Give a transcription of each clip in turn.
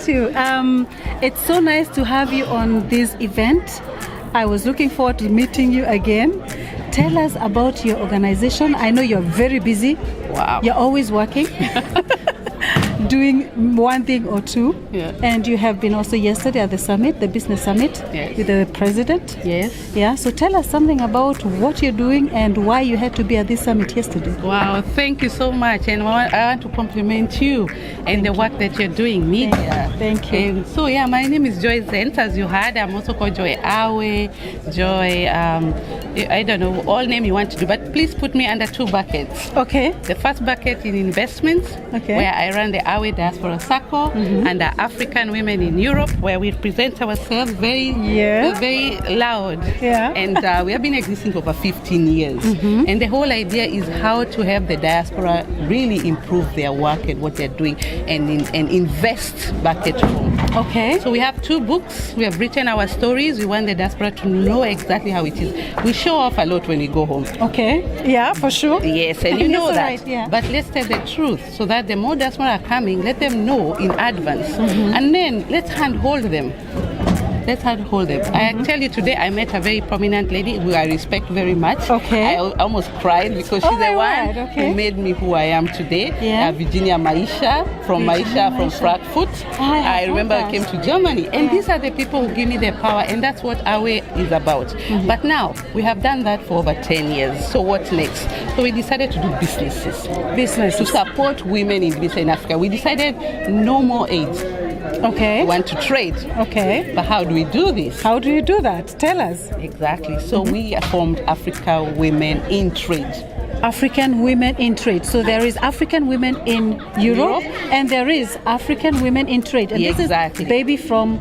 you. It's so nice to have you on this event. I was looking forward to meeting you again. Tell us about your organization. I know you're very busy. Wow. You're always working, doing one thing or two. Yeah. And you have been also yesterday at the summit, the business summit, Yes. with the president. Yes. Yeah. So tell us something about what you're doing and why you had to be at this summit yesterday. Wow, thank you so much. And I want to compliment you and the work that you're doing, media. Thank you. And so, yeah, my name is Joy Zent, as you heard. I'm also called Joy Awe, Joy, I don't know, all name you want to do, but please put me under two buckets. Okay. The first bucket in investments, Okay. where I run the Awe Diaspora Circle, and the African Women in Europe, where we present ourselves very loud. Yeah. And we have been existing for over 15 years. And the whole idea is how to help the diaspora really improve their work and what they're doing and invest back at home. Okay. So we have two books. We have written our stories. We want the diaspora to know exactly how it is. We show off a lot when we go home. Okay. Yeah, for sure. Yes, and you know Yes, that. right, yeah. But let's tell the truth so that the more diaspora are coming, let them know in advance. And then let's handhold them. Let's handhold them. I tell you, today I met a very prominent lady who I respect very much. Okay. I almost cried because Oh she's the my one word, okay. who made me who I am today. Yeah. Virginia Maisha from Frankfurt. I remember I came to Germany. And these are the people who give me the power. And that's what Awe is about. But now, we have done that for over 10 years. So what's next? So we decided to do businesses. To support women in business in Africa. We decided no more aid. Okay. We want to trade. Okay. But how do we do this? How do you do that? Tell us. Exactly. So we formed Africa Women in Trade. African Women in Trade. So there is African Women in Europe and there is African Women in Trade. And Exactly. this is baby from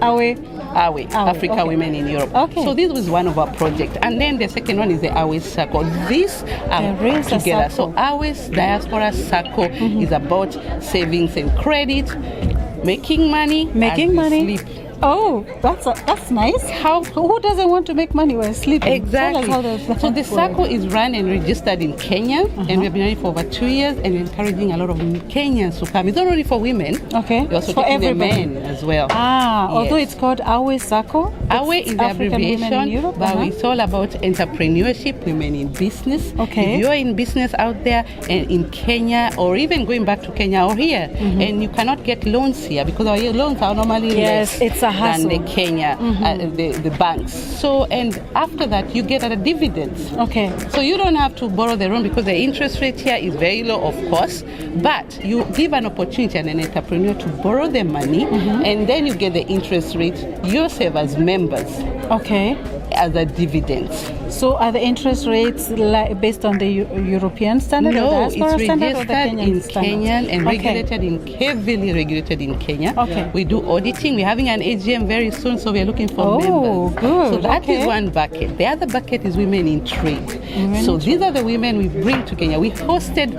Awe. Africa okay. Women in Europe. Okay. So this was one of our projects. And then the second one is the Awe Circle. These are There is a together. circle. So Awe's Diaspora Circle is about savings and credit, making money, Making as we money. sleep. Oh, that's nice. Who doesn't want to make money while sleeping? Exactly. Tell us how So the circle is run and registered in Kenya, and we've been running for over 2 years, and we're encouraging a lot of Kenyans to come. It's not only for women. Okay. We're also For taking the everybody. men as well. Although Yes. it's called Awe Circle. Awe is the African Women in abbreviation, Europe, but it's all about entrepreneurship, women in business. Okay. If you're in business out there and in Kenya, or even going back to Kenya or here, and you cannot get loans here because our loans are normally Yes, less it's a hassle. than the Kenya, the banks. So, and after that, you get a dividends. Okay. So you don't have to borrow the loan because the interest rate here is very low, of course, but you give an opportunity and an entrepreneur to borrow the money, and then you get the interest rate yourself as members. Okay. As a dividend. So are the interest rates based on the European standard or No, diaspora it's standard or the registered Kenyan in standard? Kenyan and Okay. heavily regulated in Kenya. Okay. We do auditing. We're having an AGM very soon, so we're looking for members. Good. So that is Okay. one bucket. The other bucket is women in trade. So these are the women we bring to Kenya. We hosted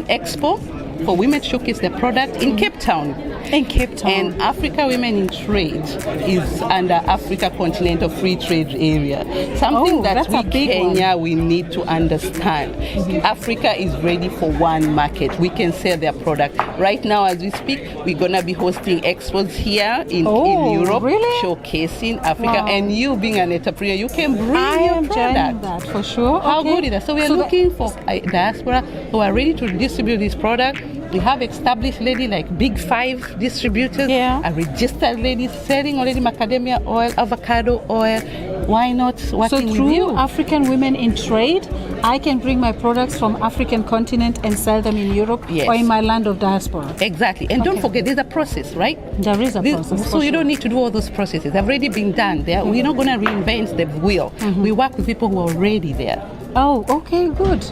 Expo for women to showcase their product in Cape Town. In Cape Town. And Africa Women in Trade is under Africa Continental Free Trade Area. Something that that's we a big Kenya we need to understand. Africa is ready for one market. We can sell their product. Right now as we speak, we're gonna be hosting expos here in Europe, really? showcasing Africa. Wow. And you being an entrepreneur, you can bring I your am joining product. that for sure. How Okay. good is that? So we are So looking for a diaspora who are ready to distribute this product. We have established lady like Big 5 distributors, a registered lady selling already macadamia oil, avocado oil. Why not working So through with you? African Women in Trade, I can bring my products from African continent and sell them in Europe Yes. or in my land of diaspora. Exactly. And don't forget, there's a process, right? There is a process. So you don't need to do all those processes. They've already been done. We're not going to reinvent the wheel. We work with people who are already there. Oh, okay, good.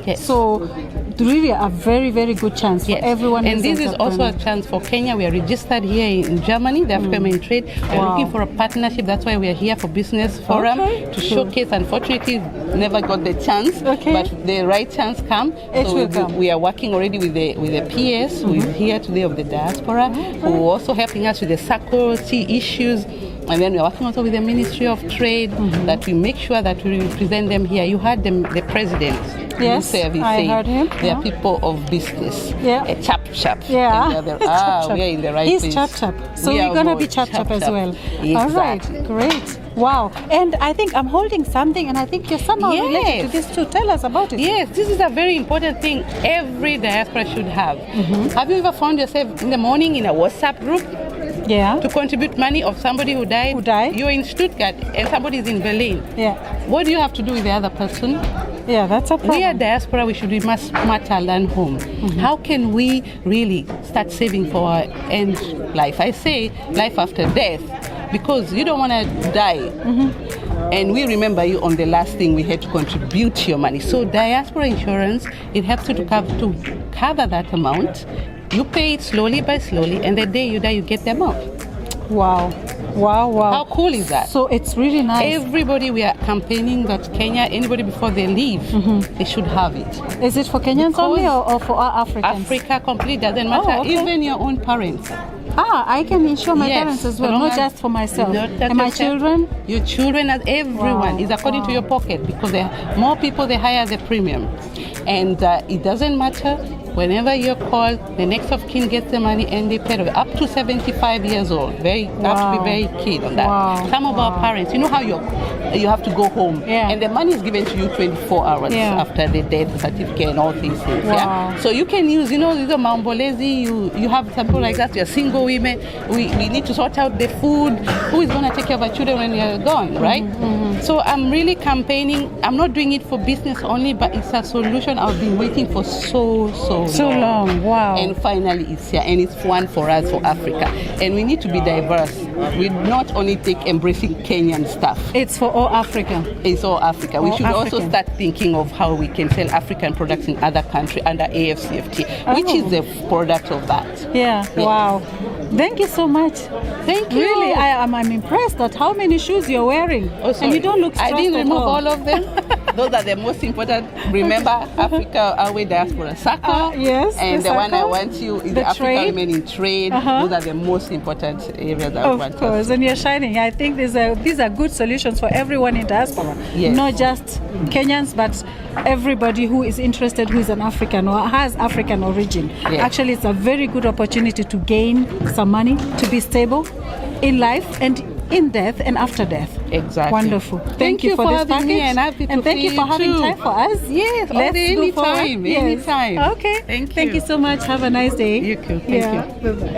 Yes. So really a very, very good chance for everyone. And this is also a chance for Kenya. We are registered here in Germany, the African Women in Trade. We're looking for a partnership. That's why we are here for Business Forum to showcase. Unfortunately, never got the chance, but the right chance come. We are working already with the PS who is here today of the diaspora, who are also helping us with the circle, see issues. And then we're working also with the Ministry of Trade that we make sure that we represent them here. You heard the president. Yes, I heard him. They are people of business. Yeah. Chap chap. Yeah. We are in the right place. He's chap chap. So we're going to be chap chap as well. Exactly. All right, great. Wow. And I think I'm holding something, and I think you're somehow related to this too. Tell us about it. Yes, this is a very important thing every diaspora should have. Have you ever found yourself in the morning in a WhatsApp group? Yeah. To contribute money of somebody who died? Who died? You're in Stuttgart and somebody is in Berlin. Yeah. What do you have to do with the other person? Yeah, that's a problem. We are diaspora, we should be much smarter than home. How can we really start saving for our end life? I say life after death, because you don't want to die. And we remember you on the last thing we had to contribute your money. So diaspora insurance, it helps you to cover that amount. You pay it slowly by slowly, and the day you die, you get the amount. Wow. Wow, wow. How cool is that? So it's really nice. Everybody, we are campaigning that Kenya, anybody before they leave, they should have it. Is it for Kenyans Because only or for Africans? Africa complete doesn't matter. Oh, okay. Even your own parents. I can insure my Yes, parents as well, as long not as- just for myself. Not just And my yourself. children? Your children and everyone Wow, is according to your pocket, because the more people, the higher the premium. And it doesn't matter. Whenever you're called, the next of kin gets the money and they pay it up to 75 years old. Have to be very keen on that. Wow. Some of our parents, you know how you have to go home, Yeah. and the money is given to you 24 hours Yeah. after the death certificate and all these things. Wow. Yeah. So you can use, you know, the mambolezi. You have something like that. You're single women. We need to sort out the food. Who is going to take care of our children when you're gone, right? So I'm really campaigning. I'm not doing it for business only, but it's a solution I've been waiting for so long. Wow. And finally it's here, and it's one for us, for Africa. And we need to be diverse. We not only take embracing Kenyan stuff. It's for all Africa. It's all Africa. We All should also African. start thinking of how we can sell African products in other countries under AFCFT, which is the product of that. Yeah. Wow. Thank you so much. Thank you. Really, I'm impressed at how many shoes you're wearing. Oh, sorry. And you don't look stressed I didn't at remove all. all of them. Those are the most important. Remember, Africa, our diaspora circle. Yes, And the the one I circle. want you is The the African trade. women in trade. Those are the most important areas I want Of course, us. and you're shining. I think these are good solutions for everyone in diaspora. Yes. Not just Kenyans, but everybody who is interested, who is an African or has African origin. Yes. Actually, it's a very good opportunity to gain some money, to be stable in life and in death and after death. Exactly. Wonderful. Thank you for this having me, package. and happy to And thank you see for having too. time for us. Yes, Let's go forward. anytime. Yes. Anytime. Okay. Thank Thank you. you so much. Have a nice day. You too. Thank you. Bye-bye.